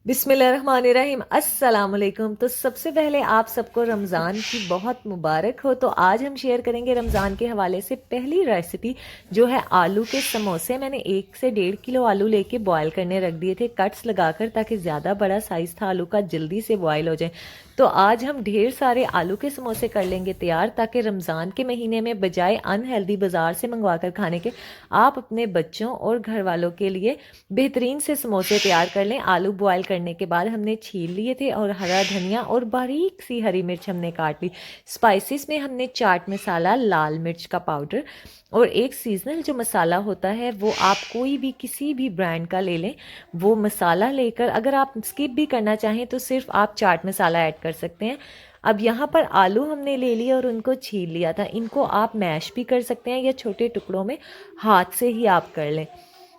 बिस्मिल्लाहिर्रहमानिर्रहीम अस्सलाम वालेकुम। तो सबसे पहले आप सबको रमज़ान की बहुत मुबारक हो। तो आज हम शेयर करेंगे रमज़ान के हवाले से पहली रेसिपी जो है आलू के समोसे। मैंने 1 से 1.5 किलो आलू लेके बॉयल करने रख दिए थे कट्स लगाकर, ताकि ज़्यादा बड़ा साइज़ था आलू का, जल्दी से बॉयल हो जाए। तो आज हम ढेर सारे आलू के समोसे कर लेंगे तैयार, ताकि रमज़ान के महीने में बजाय अनहेल्दी बाज़ार से मंगवा कर खाने के आप अपने बच्चों और घर वालों के लिए बेहतरीन से समोसे तैयार कर लें। आलू बॉयल करने के बाद हमने छील लिए थे, और हरा धनिया और बारीक सी हरी मिर्च हमने काट ली। स्पाइसेस में हमने चाट मसाला, लाल मिर्च का पाउडर और एक सीजनल जो मसाला होता है वो आप कोई भी किसी भी ब्रांड का ले लें। वो मसाला लेकर अगर आप स्किप भी करना चाहें तो सिर्फ आप चाट मसाला ऐड कर सकते हैं। अब यहाँ पर आलू हमने ले लिया और उनको छील लिया था। इनको आप मैश भी कर सकते हैं या छोटे टुकड़ों में हाथ से ही आप कर लें।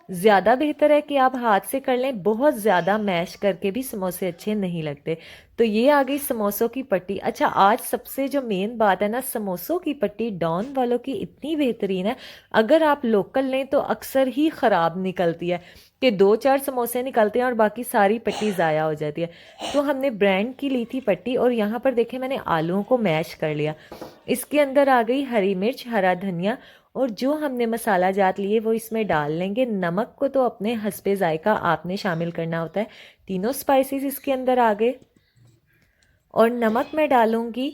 ज़्यादा बेहतर है कि आप हाथ से कर लें, बहुत ज़्यादा मैश करके भी समोसे अच्छे नहीं लगते। तो ये आ गई समोसों की पट्टी। अच्छा, आज सबसे जो मेन बात है ना, समोसों की पट्टी डॉन वालों की इतनी बेहतरीन है। अगर आप लोकल लें तो अक्सर ही ख़राब निकलती है, कि 2-4 समोसे निकलते हैं और बाकी सारी पट्टी ज़ाया हो जाती है। तो हमने ब्रांड की ली थी पट्टी, और यहाँ पर देखें मैंने आलूओं को मैश कर लिया। इसके अंदर आ गई हरी मिर्च, हरा धनिया, और जो हमने मसाला जात लिए वो इसमें डाल लेंगे। नमक को तो अपने हस्बे जायका आपने शामिल करना होता है। तीनों स्पाइसेस इसके अंदर आ गए, और नमक मैं डालूंगी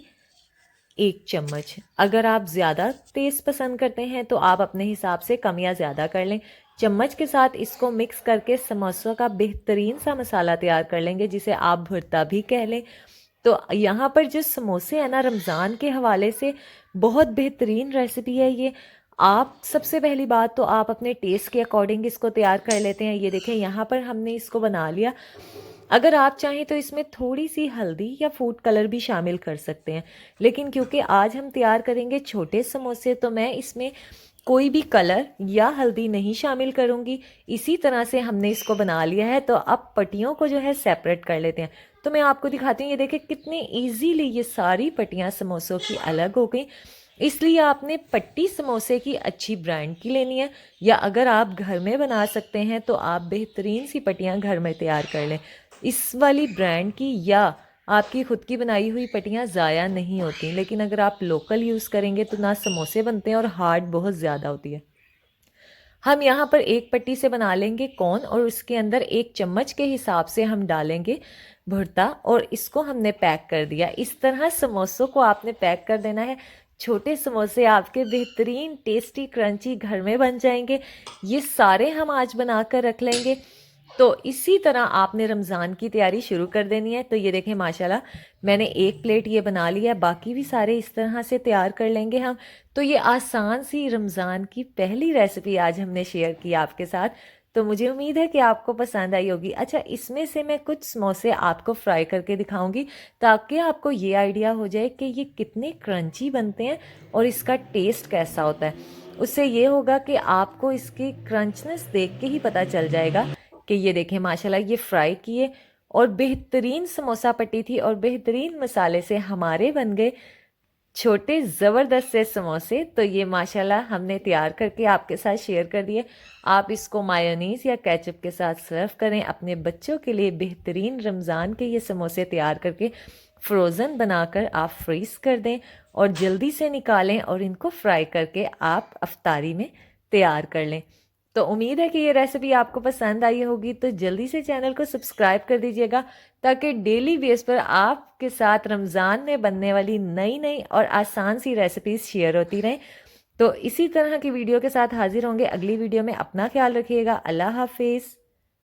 1 चम्मच। अगर आप ज़्यादा तेज़ पसंद करते हैं तो आप अपने हिसाब से कम या ज़्यादा कर लें। चम्मच के साथ इसको मिक्स करके समोसों का बेहतरीन सा मसाला तैयार कर लेंगे, जिसे आप भुर्ता भी कह लें। तो यहाँ पर जो समोसे हैं ना, रमज़ान के हवाले से बहुत बेहतरीन रेसिपी है ये। आप सबसे पहली बात तो आप अपने टेस्ट के अकॉर्डिंग इसको तैयार कर लेते हैं। ये देखें यहाँ पर हमने इसको बना लिया। अगर आप चाहें तो इसमें थोड़ी सी हल्दी या फूड कलर भी शामिल कर सकते हैं, लेकिन क्योंकि आज हम तैयार करेंगे छोटे समोसे तो मैं इसमें कोई भी कलर या हल्दी नहीं शामिल करूंगी। इसी तरह से हमने इसको बना लिया है। तो अब पट्टियों को जो है सेपरेट कर लेते हैं। तो मैं आपको दिखाती हूँ, ये देखें कितने इजीली ये सारी पट्टियाँ समोसों की अलग हो गई। इसलिए आपने पट्टी समोसे की अच्छी ब्रांड की लेनी है, या अगर आप घर में बना सकते हैं तो आप बेहतरीन सी पट्टियाँ घर में तैयार कर लें इस वाली ब्रांड की, या आपकी खुद की बनाई हुई पट्टियाँ ज़ाया नहीं होती। लेकिन अगर आप लोकल यूज़ करेंगे तो ना समोसे बनते हैं और हार्ड बहुत ज़्यादा होती है। हम यहाँ पर एक पट्टी से बना लेंगे कौन, और उसके अंदर 1 चम्मच के हिसाब से हम डालेंगे भुर्ता, और इसको हमने पैक कर दिया। इस तरह समोसों को आपने पैक कर देना है। छोटे समोसे आपके बेहतरीन टेस्टी क्रंची घर में बन जाएंगे। ये सारे हम आज बना कर रख लेंगे। तो इसी तरह आपने रमज़ान की तैयारी शुरू कर देनी है। तो ये देखें माशाल्लाह, मैंने एक प्लेट ये बना लिया है, बाकी भी सारे इस तरह से तैयार कर लेंगे हम। तो ये आसान सी रमज़ान की पहली रेसिपी आज हमने शेयर की आपके साथ। तो मुझे उम्मीद है कि आपको पसंद आई होगी। अच्छा, इसमें से मैं कुछ समोसे आपको फ्राई करके दिखाऊंगी, ताकि आपको ये आइडिया हो जाए कि ये कितने क्रंची बनते हैं और इसका टेस्ट कैसा होता है। उससे ये होगा कि आपको इसकी क्रंचनेस देख के ही पता चल जाएगा कि ये देखें माशाल्लाह ये फ्राई किए, और बेहतरीन समोसा पट्टी थी, और बेहतरीन मसाले से हमारे बन गए छोटे ज़बरदस्त से समोसे। तो ये माशाल्लाह हमने तैयार करके आपके साथ शेयर कर दिए। आप इसको मायोनीज़ या केचप के साथ सर्व करें। अपने बच्चों के लिए बेहतरीन रमज़ान के ये समोसे तैयार करके फ्रोज़न बनाकर आप फ्रीज़ कर दें, और जल्दी से निकालें और इनको फ्राई करके आप अफ्तारी में तैयार कर लें। तो उम्मीद है कि ये रेसिपी आपको पसंद आई होगी। तो जल्दी से चैनल को सब्सक्राइब कर दीजिएगा, ताकि डेली बेस पर आपके साथ रमज़ान में बनने वाली नई नई और आसान सी रेसिपीज़ शेयर होती रहें। तो इसी तरह की वीडियो के साथ हाजिर होंगे अगली वीडियो में। अपना ख्याल रखिएगा। अल्लाह हाफिज़।